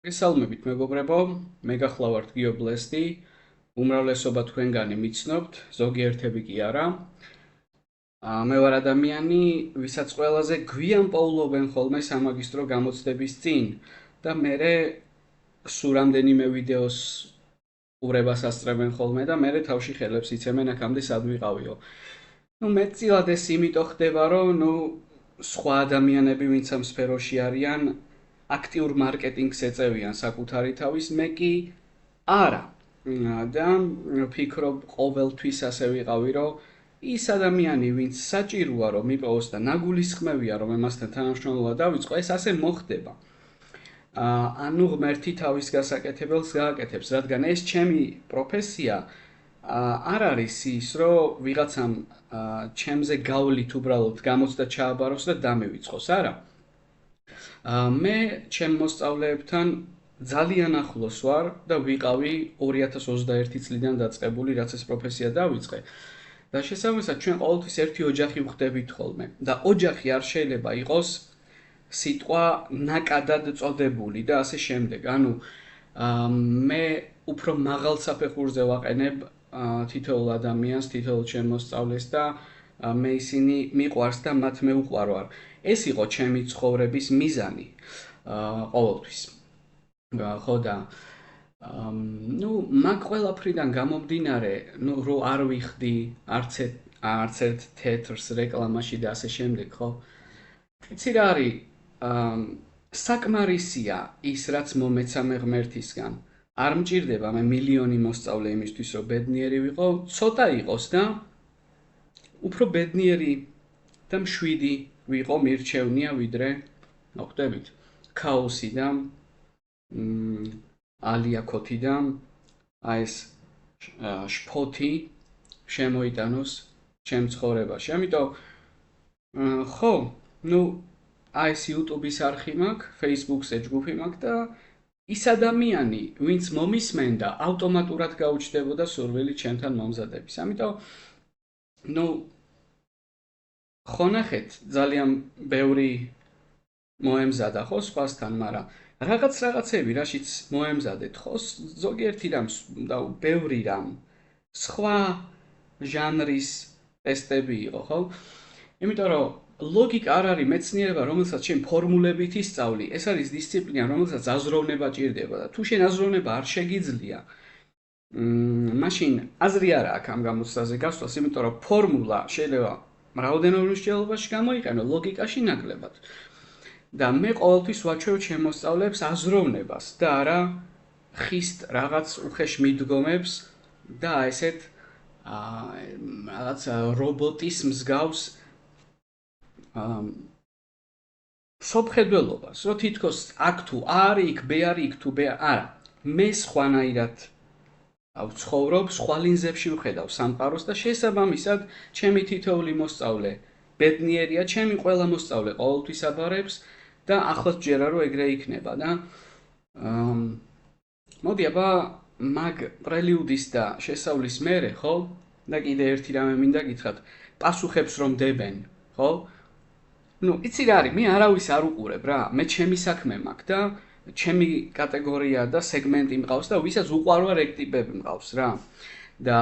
გესალმებით მეგობრებო, მე გახლავართ გიობლესტი, უმრავლესობა თქვენგანი მიცნობთ, ზოგიერთები კი არა. მე ვარ ადამიანი, ვისაც ყველაზე გვიან პოულობენ ხოლმე სამაგისტრო გამოცდების წინ და მერე სულ რამდენიმე ვიდეოს ყურებას ასწრებენ ხოლმე და მერე თავში ხელებს იცემენ აქამდე სად ვიყავიო. მეტწილად ეს იმიტომ ხდება, რომ სხვა ადამიანები, ვინც ამ სფეროში არიან, აქტიურ მარკეტინგს ეწევიან საკუთარი თავის, მე კი არა. და ვფიქრობ ყოველთვის ასე ვიყავი, რომ ის ადამიანი, ვინც საჭიროა რომ მიპოვოს და ნაგულისხმევია რომ ამასთან თანამშრომლობა დავიწყო, ეს ასე მოხდება. ანუ ღმერთი თავის გასაკეთებელს გააკეთებს, რადგან ეს ჩემი პროფესია არ არის ის, რომ ვიღაცამ ჩემზე გავლით უბრალოდ გამოცდა ჩააბაროს და დამევიწყოს, არა. მე ჩემ მოსწავლეებთან ძალიან ახლოს ვარ და ვიყავი 2021 წლიდან დაწყებული, რაც ეს პროფესია დავიწყე. და შესაბამისად ჩვენ ყოველთვის ერთი ოჯახი ვხდებით ხოლმე და ოჯახი არ შეიძლება იყოს სიტყვა ნაკადად წოდებული და ასე შემდეგ. ანუ მე უფრო მაღალ საფეხურზე ვაყენებ თითოეულ ადამიანს, თითოეულ ჩემ მოსწავლეს და მე ისინი მიყვარს და მათ მე უყვარვარ. ეს იყო ჩემი ცხოვრების მიზანი ყოველთვის. ხო და მაგ ყველაფრიდან გამომდინარე, რომ არ ვიხდი არც ერთ თეთრს რეკლამაში და ასე შემდეგ, ხო? იცი რა არის? საკმარისია ის, რაც მომეცა მე ღმერთისგან. არ მჭირდება მე მილიონი მოსწავლე იმისთვის, რომ ბედნიერი ვიყო, ცოტა იყოს და უფრო ბედნიერი და მშვიდი ვიყო მირჩევნია, ვიდრე, ხვდებით, ქაოსი და ალია ქოთი და აი ეს შფოთი შემოიტანოს ჩემ ცხოვრებაში. ამიტომ ხო, აი ეს YouTube-ის არხი მაქვს, Facebook-ზე ჯგუფი მაქვს და ის ადამიანი, ვინც მომისმენდა, ავტომატურად გაუჩნდებოდა სურვილი ჩემთან მომზადების. ამიტომ ხო ნახეთ, ძალიან ბევრი მოემზადა ხო სხვასთან, მაგრამ რაღაცები რაშიც მოემზადეთ ხო, ზოგიერთი რამ და ბევრი რამ სხვა ჟანრის ტესტები იყო, ხო? იმიტომ რომ ლოგიკა არ არის მეცნიერება, რომელსაც შენ ფორმულებით ისწავლი, ეს არის დისციპლინა, რომელსაც აზროვნება ჭირდება და თუ შენ აზროვნება არ შეგიძლია, მაშინ აზრი არა აქვს ამ გამოცდაზე გასვლას, იმიტომ რომ ფორმულა შეიძლება მრავალდენოვან მნიშვნელობაში გამოიყენო, ლოგიკაში ნაკლებად. და მე ყოველთვის ვაჩვევ ჩემ მოსწავლეებს აზროვნებას და არა ხისტ რაღაც უხეშ მიდგომებს და ესეთ რაღაც რობოტის მსგავს სოფხედველობას, რომ თითქოს აქ თუ არის, იქ ბ არის, იქ თუ ბ არა. მე სხვანაირად ვცხოვრობ, სხვა ლინზებში ვხედავ სამყაროს და შესაბამისად ჩემი თითოეული მოსწავლე ბედნიერია, ჩემი ყველა მოსწავლე ყოველთვის აბარებს და ახლაც ჯერა რომ ეგრე იქნება და მოდი აბა მაგ პრელიუდის და შესავლის მერე, ხო? და კიდე ერთი რამე მინდა გითხრათ, პასუხებს რომ დებენ, ხო? იცი რა არის, მე არავის არ უყურებ რა, მე ჩემი საქმე მაქვს და ჩემი კატეგორია და სეგმენტი მყავს და ვისაც უყვარვა ეგ ტიპები მყავს რა. და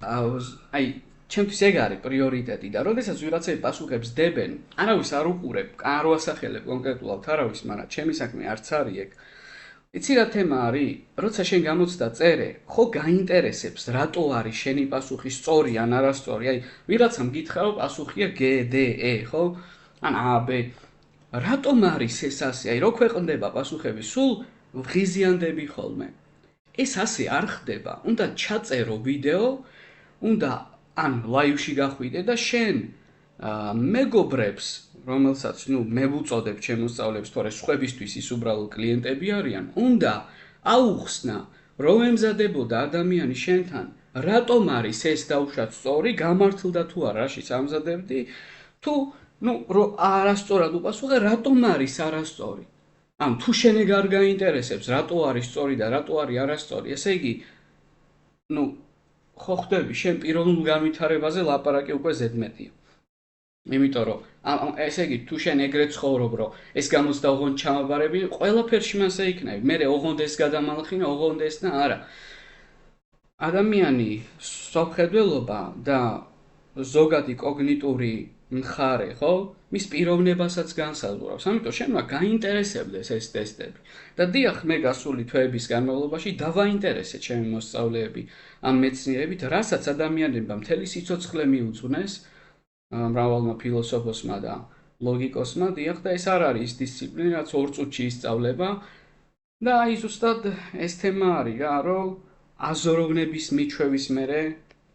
აი ჩემთვის ეგ არის პრიორიტეტი და როდესაც ვიღაცები პასუხებს დებენ, არავის არ უყურებ, არ ვასახელებ კონკრეტულად არავის, მაგრამ ჩემი საქმე არც არის ეგ. იცი რა თემა არის? როცა შენ გამოცდა წერე, ხო გაინტერესებს რატო არის შენი პასუხი სწორი ან არასწორი? აი ვიღაცამ გითხრა რომ პასუხია G, D, E, ხო? ან A, B. რატომ არის ეს ასე? აი რო ქვეყნდება პასუხები, სულ ვღიზიანდები ხოლმე. ეს ასე არ ხდება. უნდა ჩაწერო ვიდეო, უნდა ან ლაივში გახვიდე და შენ მეგობრებს, რომელსაც მე ვუწოდებ ჩემ მოსწავლეებს, თორე სხვებისთვის ის უბრალოდ კლიენტები არიან, უნდა აუხსნა, რომ ემზადებოდა ადამიანი შენთან, რატომ არის ეს დაუშვათ სწორი, გამართლდა თუ არა, რაშიც ამზადებდი, თუ რომ არასწორად უპასუხე, რატომ არის არასწორი? ან თუ შენ ეგ არ გაინტერესებს, რატო არის სწორი და რატო არის არასწორი, ესე იგი, ხო ხვდები, შენ პიროვნულ განვითარებაზე ლაპარაკი უკვე ზედმეტია. იმიტომ რომ ესე იგი თუ შენ ეგრე ცხოვრობ, რომ ეს გამოცდა ოღონდ ჩამაბარები, ყველაფერში მასე იქნები. მე ოღონდ ეს გადამალხინა, ოღონდ ეს და არა. ადამიანი სოფხედველობა და ზოგადი კოგნიტური მხარე, ხო? მის პიროვნებასაც განსაზღვრავს. ამიტომ შენმა გაინტერესებდეს ეს ტესტები. და დიახ, მე გასული თვეების განმავლობაში დავაინტერესე ჩემი მოსწავლეები ამ მეცნიერებით, რასაც ადამიანებმა მთელი სიცოცხლე მიუძღვნეს, მრავალმა ფილოსოფოსმა და ლოგიკოსმა, დიახ, და ეს არ არის ის დისციპლინა, რაც 2 წუთში ისწავლება. და აი ზუსტად ეს თემა არის რა, რომ აზროვნების მიჩვევის მერე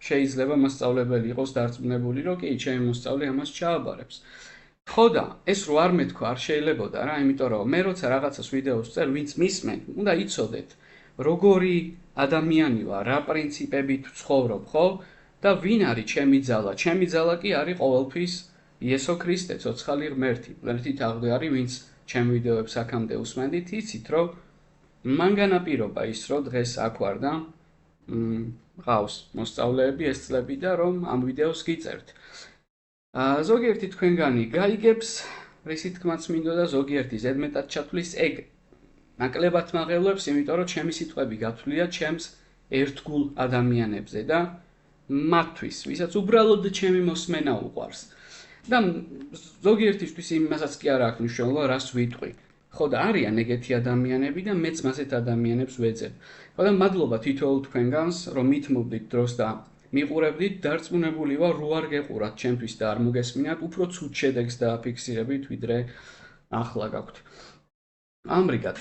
შეიძლება მასწავლებელი იყოს დარწმუნებული, რომ კი, ჩემი მოსწავლე ამას ჩააბარებს. ხო და ეს რო არ მეთქვა, არ შეიძლებოდა რა, იმიტომ რომ მე როცა რაღაცას ვიდეოს წერ, ვინც მისმენ, უნდა იცოდეთ, როგორი ადამიანი ვარ, რა პრინციპებით ვცხოვრობ, ხო? და ვინ არის ჩემი ძალა? ჩემი ძალა კი არის ყოველთვის იესო ქრისტე, ცოცხალი ღმერთი. ღმერთით აღდგარი, ვინც ჩემ ვიდეოებს აქამდე უსმენდით, იცით, რომ მან განაპირობა ის, რომ დღეს აქ ვარ და ყავს მოსწავლეები ეს წლები და რომ ამ ვიდეოს გიწერთ. ზოგიერთი თქვენგანი გაიგებს, რისი თქმაც მინდოდა, ზოგიერთი ზედმეტად ჩათვლის ეგ ნაკლებად მაღელვებს, იმიტომ რომ ჩემი სიტყვები გათვლია ჩემს ერთგულ ადამიანებზე და მათთვის, ვისაც უბრალოდ ჩემი მოსმენა უყვარს. და ზოგიერთისთვის იმასაც კი არ აქვს მნიშვნელობა, რას ვიტყვი. ხო და არიან ეგეთი ადამიანები და მეც მასეთ ადამიანებს ვეძებ. ხო და მადლობა თითოეულ თქვენგანს, რომ მითმობდით დროს და მიყურებდით, დარწმუნებული ვარ, რო არ გეყურათ ჩემთვის და არ მოგესმინათ, უფრო ცუდ შედეგს დააფიქსირებით, ვიდრე ახლა გაქვთ. ამრიგად,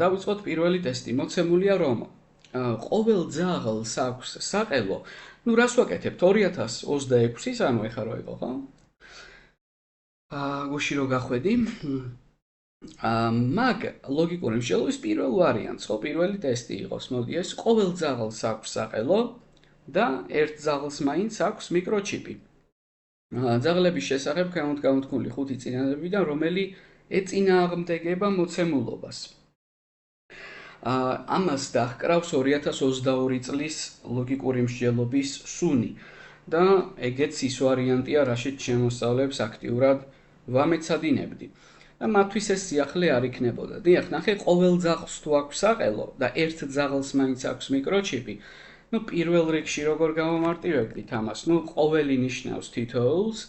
დავიწყოთ პირველი ტესტი. მოცემულია, რომ ყოველ ძაღლს აქვს საყელო. ნუ რას ვაკეთებთ? 2026-ის, ანუ ეხა რო იყო, ხო? გუში რო გახვედი. მაგ ლოგიკური მსჯელობის პირველ ვარიანტს, ხო, პირველი ტესტი იყოს. მოდი, ეს ყოველ ძაღლს აქვს საყელო და ერთ ძაღლს მაინც აქვს მიკროჩიპი. ძაღლების შესახებ გამოთქმული 5 წინადადებიდან, რომელი ეწინააღმდეგება მოცემულობას. ამას დაჰკრავს 2022 წლის ლოგიკური მსჯელობის სუნი და ეგეც ის ვარიანტია, რაშიც შემოსწავლებს აქტიურად ვამეცადინებდი. და მათთვის ეს სიახლე არ იქნებოდა. დიახ, ნახე, ყოველ ძაღლს თუ აქვს საყელო და ერთ ძაღლს მაინც აქვს მიკროჩიპი, ნუ პირველ რიგში როგორ გავამარტივებდით ამას? ნუ ყოველი ნიშნავს თითოეულს,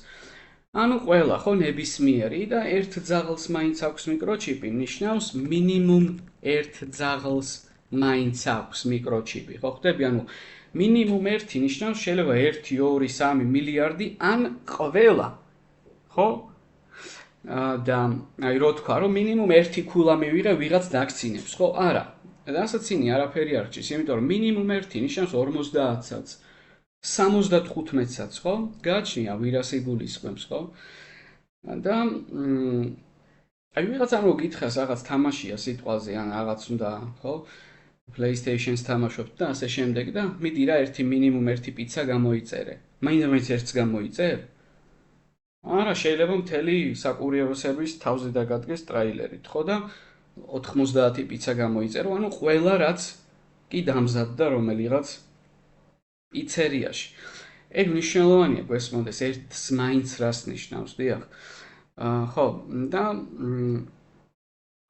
ანუ ყველა, ხო, ნებისმიერი და ერთ ძაღლს მაინც აქვს მიკროჩიპი, ნიშნავს მინიმუმ ერთ ძაღლს მაინც აქვს მიკროჩიპი. ხო, ხვდები, ანუ მინიმუმ ერთი ნიშნავს შეიძლება 1, 2, 3 მილიარდი ან ყველა. ხო? და აი რო თქვა, რომ მინიმუმ ერთი ქულა მივიღე ვიღაც დაგცინებს, ხო? არა. დასაცინი არაფერი არ რჩის, იმიტომ რომ მინიმუმ ერთი ნიშნავს 50-საც, 75-საც, ხო? გააჩნია ვირას იგულისხმებს, ხო? და აი ვიღაცამ რო გითხრას რაღაც თამაშია სიტყვაზე ან რაღაც უნდა, ხო? PlayStation-ს თამაშობთ და ასე შემდეგ და მიდი რა ერთი მინიმუმ ერთი პიცა გამოიწერე. მაინც ერთს გამოიწერ? არა, შეიძლება მთელი საკურიეროსების თავზე დაგადგეს ტრეილერით, ხო და 90 პიცა გამოიწერო, ანუ ყველა რაც კი დამზადდა რომელიღაც პიცერიაში. ეგ მნიშვნელოვანია გვესმოდეს ერთს მაინც რას ნიშნავს, დიახ. ხო, და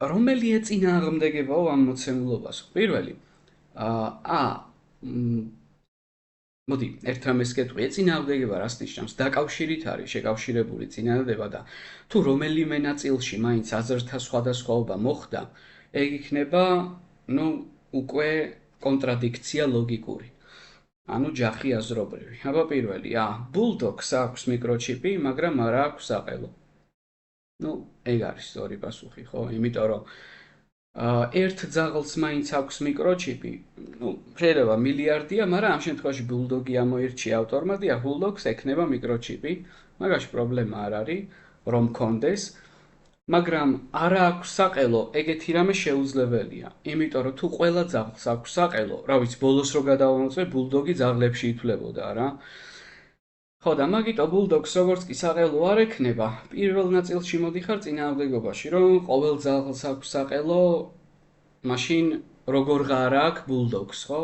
რომელი ეწინააღმდეგებაო ამ მოცემულობას? პირველი. მოდი, ერთ რამეს გეტყვი, ეწინააღმდეგება რას ნიშნავს? დაკავშირით არის შეკავშირებული წინადადება და თუ რომელიმე ნაწილში მაინც აზრთა სხვადასხვაობა მოხდა, ეგ იქნება, ნუ, უკვე კონტრადიქცია ლოგიკური. ანუ ჯახი აზრობრივი. აბა პირველი, ბულდოგს აქვს მიკროჩიპი, მაგრამ არ აქვს საყელო. ნუ, ეგ არის სწორი პასუხი, ხო? იმიტომ რომ ერთ ძაღლს მაინც აქვს მიკროჩიპი, ნუ შეიძლება მილიარდია, მაგრამ ამ შემთხვევაში ბულდოგი ამოირჩია ავტორმა, და ბულდოგს ექნება მიკროჩიპი, მაგაში პრობლემა არ არის, რომ კონდეს, მაგრამ არა აქვს საყელო, ეგეთი რამე შეუძლებელია, იმიტომ რომ თუ ყველა ძაღლს აქვს საყელო, რა ვიცი, ბოლოს რო გადავამოწმე, ბულდოგი ძაღლებში ითვლებოდა რა. ხო და მაგიტო ბულდოგს როგორც კი საყელო არ ექნება, პირველ ნაწილში მოდიხარ წინააღმდეგობაში, რომ ყოველ ძაღლს აქვს საყელო, მაშინ როგორღარ აქვს ბულდოგს, ხო?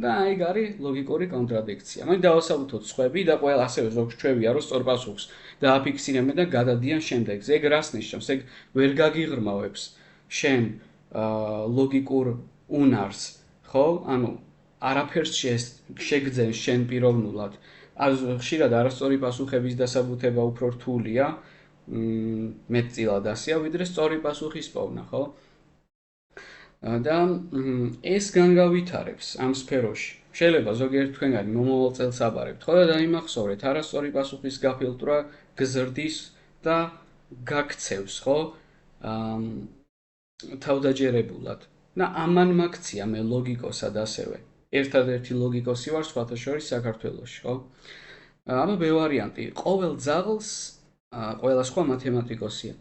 და ეგ არის ლოგიკური კონტრადიქცია. მე დავასაბუთოთ სხვები და ყველა ასევე ზოგს ჩვევია, რომ სწორ პასუხს დააფიქსირებენ და გადადიან შემდეგზე. ეგ რას ნიშნავს? ეგ ვერ გაგიღრმავებს შენ ლოგიკურ უნარს, ხო? ანუ არაფერს შეგძენ შენ პიროვნულად. ხშირად არასწორი პასუხების დასაბუთება უფრო რთულია, მეტწილად ასეა, ვიდრე სწორი პასუხის პოვნა, ხო? და ეს განავითარებს ამ სფეროში. შეიძლება ზოგიერთ თქვენგანი მომავალ წელს აბარებთ, ხო და დაიმახსოვრეთ, არასწორი პასუხის გაფილტრვა გზრდის და გაქცევს, ხო? თავდაჯერებულად. და ამან მაქცია მე ლოგიკოსად ასევე. ერთადერთი ლოგიკოსი ვარ სხვათა შორის საქართველოში, ხო? აბა ბევარიანტი, ყოველ ძაღლს ყველა სხვა მათემატიკოსია.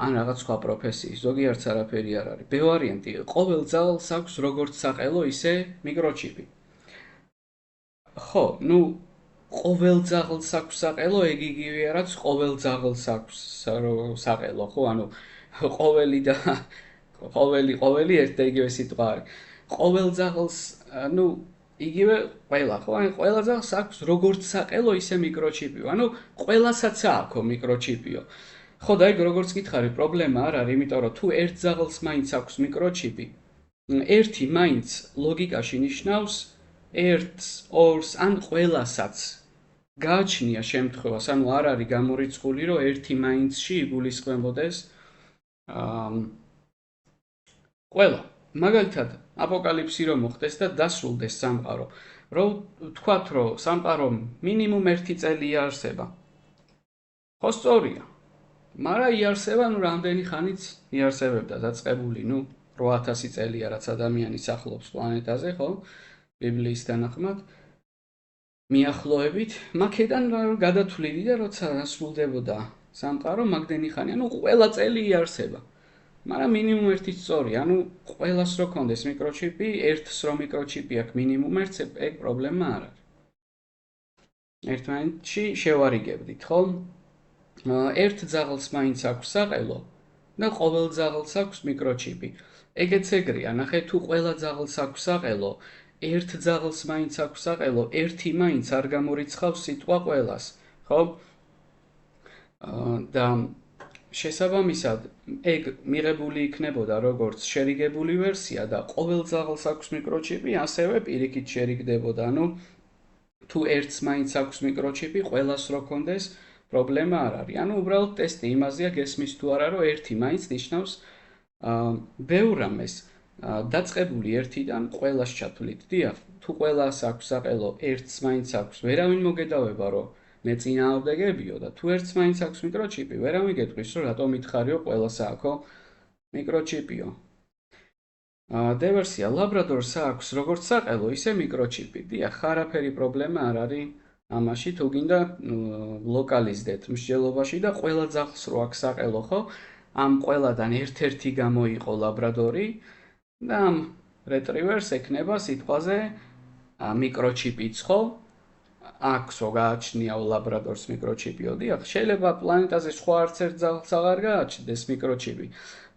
ან რაღაც სხვა პროფესიის, ზოგიერთს არაფერი არ არის. ბევარიანტი, ყოველ ძაღლს აქვს როგორც საყელო, ისე მიკროჩიპი. ხო, ყოველ ძაღლს აქვს საყელო, ეგ იგივეა, რაც ყოველ ძაღლს აქვს საყელო, ხო? ანუ ყოველი ერთ და იგივე სიტყვა არის. ყოველ ძაღლს, იგივე ყველა, ხო? ან ყველა ძაღლს აქვს როგორც საყელო, ისე მიკროჩიპიო. ანუ ყველასაც აქვს მიკროჩიპიო. ხო და ეგ როგორც გითხარი, პრობლემა არ არის, იმიტომ რომ თუ ერთ ძაღლს მაინც აქვს მიკროჩიპი, ერთი მაინც ლოგიკაში ნიშნავს ერთს, ორს, ან ყველასაც. გააჩნია შემთხვევას, ანუ არ არის გამორიცხული, რომ ერთი მაინცში იგულისხმებოდეს ყველა. მაგალითად, აპოკალიფსი რომ მოხდეს და დასრულდეს სამყარო, რომ თქვათ, რომ სამყარო მინიმუმ 1 წელი იარსება. ხო სწორია. მაგრამ იარსება, რამდენი ხანიც იარსებებდა დაწყებული, 8000 წელია, რაც ადამიანი სახლობს პლანეტაზე, ხო? ბიბლიის თანახმად. მიახლოებით, მაქედან გადათვლილი და როცა დასრულდებოდა სამყარო, მაგდენი ხანი, ყველა წელი იარსება. მაგრამ მინიმუმ 1 სწორი, ყველას რო კონდეს მიკროჩიპი, ერთს რო მიკროჩიპი აქვს მინიმუმ 1, ეგ პრობლემა არ არის. ერთმანეთში შევარიგებდით, ხო? ერთ ძაღლს მაინც აქვს საყელო და ყოველ ძაღლს აქვს მიკროჩიპი. ეგეც ეგრეა, ნახე, თუ ყველა ძაღლს აქვს საყელო, ერთ ძაღლს მაინც აქვს საყელო, ერთი მაინც არ გამორიცხავს სიტყვა ყველას, ხო? და შესაბამისად, ეგ მიღებული იქნებოდა როგორც შერიგებული ვერსია და ყოველ ძაღლს აქვს მიკროჩიპი, ასევე პირიქით შერიგდებოდა, თუ ერთს მაინც აქვს მიკროჩიპი, ყველას რო კონდეს, პრობლემა არ არის. უბრალოდ ტესტი იმაზეა, გესმის თუ არა, რომ ერთი მაინც ნიშნავს ბევრ რამეს. დაწყებული ერთიდან ყველას ჩათვლით. დიახ, თუ ყველას აქვს საყელო, ერთს მაინც აქვს, ვერავინ მოგედავება, რომ მეწინააღმდეგებიო და თუ ერთს მაინც აქვს მიკროჩიპი, ვერავინ გეტყვის, რომ რატომ მითხარიო ყველას აქვს მიკროჩიპიო. დევერსია, ლაბრადორს აქვს როგორც საყელო, ისე მიკროჩიპი. დიახ, არაფერი პრობლემა არ არის ამაში, თუ გინდა ლოკალიზდეთ მსჯელობაში და ყველა ძაღლს რო აქვს საყელო, ხო? ამ ყველადან ერთ-ერთი გამოიყო ლაბრადორი და ამ რეტრივერს ექნება სიტყვაზე მიკროჩიპიც, ხო? აქვსო გააჩნიაო ლაბრადორს მიკროჩიპიო. დიახ, შეიძლება პლანეტაზე სხვა არც ერთ ძაღლს აღარ გააჩნდეს მიკროჩიპი,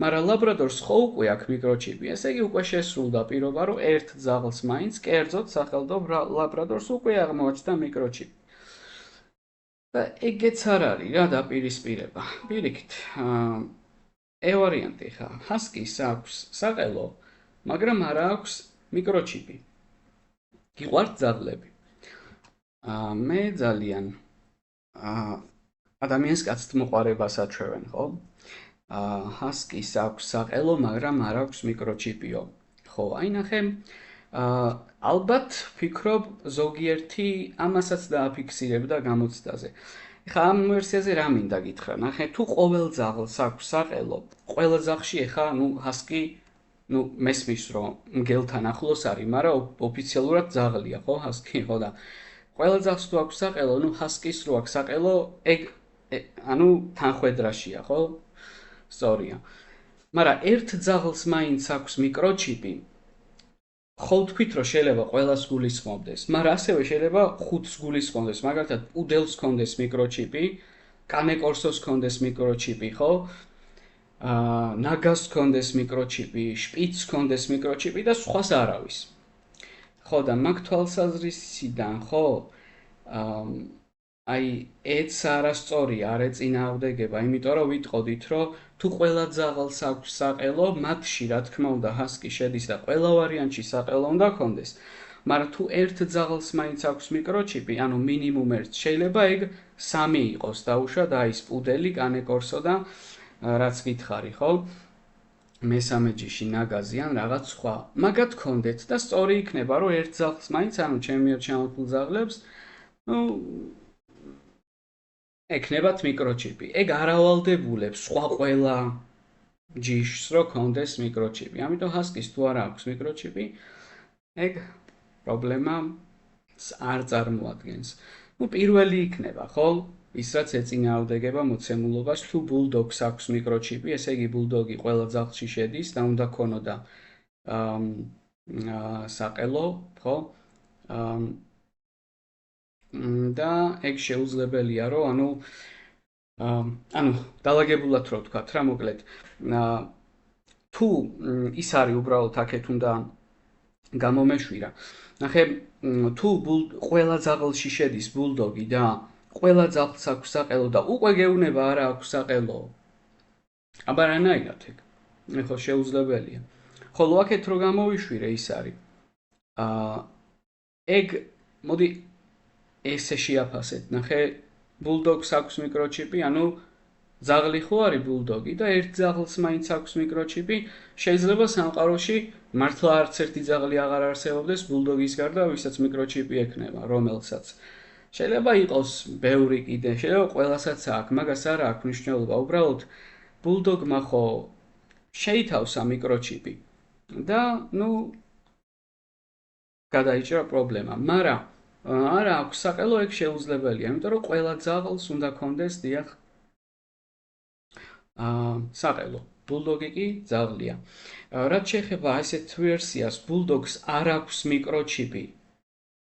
მაგრამ ლაბრადორს ხო უკვე აქვს მიკროჩიპი. ესე იგი უკვე შესრულდა პირობა, რომ ერთ ძაღლს მაინც კერძოდ სახელდობ ლაბრადორს უკვე აღმოაჩნდა მიკროჩიპი. და ეგეც არ არის რა დაპირისპირება. პირიქით, ვარიანტი ხა, ჰასკის აქვს საყელო, მაგრამ არ აქვს მიკროჩიპი. გიყვართ ძაღლები? მე ძალიან ადამიანს კაცთ მოყარებას აჩვევენ, ხო? ჰასკის აქვს საყელო, მაგრამ არ აქვს მიკროჩიპიო. ხო, აი ნახე, ალბათ ვფიქრობ ზოგიერთი ამასაც დააფიქსირებდა გამოცდაზე. ეხლა ამ ვერსიაზე რა მინდა გითხრა? ნახე, თუ ყოველ ძაღლს აქვს საყელო, ყველა ძაღლში ეხლა ჰასკი მესმის რომ მგელთან ახლოს არის, მაგრამ ოფიციალურად ძაღლია, ხო, ჰასკი, ხო და ყველა ძაღლს თუ აქვს საყელო, ჰასკის რო აქვს საყელო, ეგ თანხვედრაშია, ხო? სწორია. მაგრამ ერთ ძაღლს მაინც აქვს მიკროჩიპი. ხო თქვით რომ შეიძლება ყველას გულისხმობდეს, მაგრამ ასევე შეიძლება 5-ს გულისხმობდეს, მაგალითად პუდელს კონდეს მიკროჩიპი, კანეკორსოს კონდეს მიკროჩიპი, ხო? ნაგას კონდეს მიკროჩიპი, შპიცს კონდეს მიკროჩიპი და სხვას არავის. ხო და მაგ თვალსაზრისიდან, ხო, აი ეც არასწორია, არ ეწინააღმდეგება, იმიტომ რომ ვიტყოდით, რომ თუ ყველა ძაღლს აქვს საყელო, მათში რა თქმა უნდა ჰასკი შედის და ყველა ვარიანტში საყელო უნდა ქონდეს. მაგრამ თუ ერთ ძაღლს მაინც აქვს მიკროჩიპი, ანუ მინიმუმ ერთს, შეიძლება ეგ 3 იყოს დაუშვათ, აი ეს პუდელი, კანეკორსო და რაც გითხარი, ხო? მესამე ჯიში ნაგაზი ან რაღაც სხვა. მაგათ ქონდეთ და სწორი იქნება, რომ ერთ ძაღლს მაინც, ანუ ჩემი ჩემოთულ ძაღლებს, ну ეკნებათ მიკროჩიპი. ეგ არავალდებულებს სხვა ყველა ჯიშს რო ქონდეს მიკროჩიპი. ამიტომ ჰასკის თუ არა აქვს მიკროჩიპი, ეგ პრობლემა არ წარმოადგენს. ну პირველი იქნება, ხო? ის რაც ეწინააღმდეგება მოცემულობას, თუ ბულდოგს აქვს მიკროჩიპი, ესე იგი ბულდოგი ყველა ძაღლში შედის და უნდა ქონოდა საყელო, ხო? და ეგ შეუძლებელია, რომ ანუ დალაგებულად რო ვთქვათ რა, მოკლედ, თუ ის არის უბრალოდ აქეთ უნდა გამომეშვირა. ნახე, თუ ყველა ძაღლში შედის ბულდოგი და ყველა ძაღლს აქვს საყელო და უკვე გეუბნება არა აქვს საყელო. აბა რანაირად ეგ? ხო შეუძლებელია. ხოლო აქეთ რო გამოვიშვირე ის არის. ეგ მოდი ესე შეაფასეთ. ნახე, ბულდოგს აქვს მიკროჩიპი, ანუ ძაღლი ხო არის ბულდოგი და ერთ ძაღლს მაინც აქვს მიკროჩიპი, შეიძლება სამყაროში მართლა არც ერთი ძაღლი აღარ არსებობდეს ბულდოგის გარდა, ვისაც მიკროჩიპი ექნება, რომელსაც შეიძლება იყოს ბევრი კიდე, შეიძლება ყველასაც აქვს, მაგას არა აქვს მნიშვნელობა, უბრალოდ ბულდოგმა ხო შეითავსა მიკროჩიპი და ну გადაიჭრა პრობლემა, მაგრამ არა აქვს საყელო, ეგ შეუძლებელია, იმიტომ რომ ყველა ძაღლს უნდა ქონდეს დიახ საყელო. ბულდოგი კი ძაღლია. რაც შეეხება ასეთ ვერსიას, ბულდოგს არ აქვს მიკროჩიპი,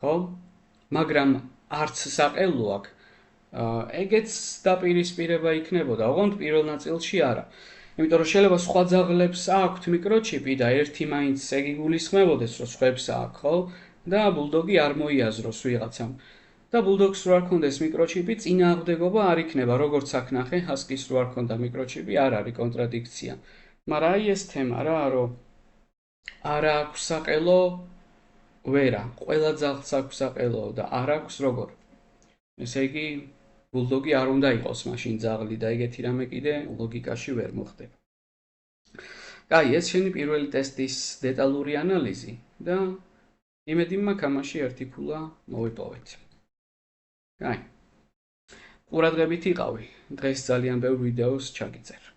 ხო? მაგრამ არც საყელო აქვს. ეგეც დაპირისპირება იქნებოდა, ოღონდ პირველ ნაწილში არა. იმიტომ რომ შეიძლება სხვა ძაღლებს აქვთ მიკროჩიპი და ერთი მაინც ეგ იგულისხმებოდეს, რომ სხვებს აქვს, ხო? და ბულდოგი არ მოიაზროს ვიღაცამ. და ბულდოგს რო არ ქონდეს მიკროჩიპი, წინააღმდეგობა არ იქნება, როგორც აქ ნახე, ჰასკის რო არ ქონდა მიკროჩიპი, არ არის კონტრადიქცია. მაგრამ აი ეს თემა რა, რომ არა აქვს საყელო, ვერა, ყველა ძაღლს აქვს საყელო და არ აქვს როგორ. ესე იგი, ბულდოგი არ უნდა იყოს მაშინ ძაღლი და ეგეთი რამე კიდე ლოგიკაში ვერ მოხდება. კაი, ეს შენი პირველი ტესტის დეტალური ანალიზი და იმედი მაქვს ამაში ერთი ქულა მოვიპოვეთ. კაი. ყურადღებით იყავი. დღეს ძალიან ბევრ ვიდეოს ჩაგიწერე.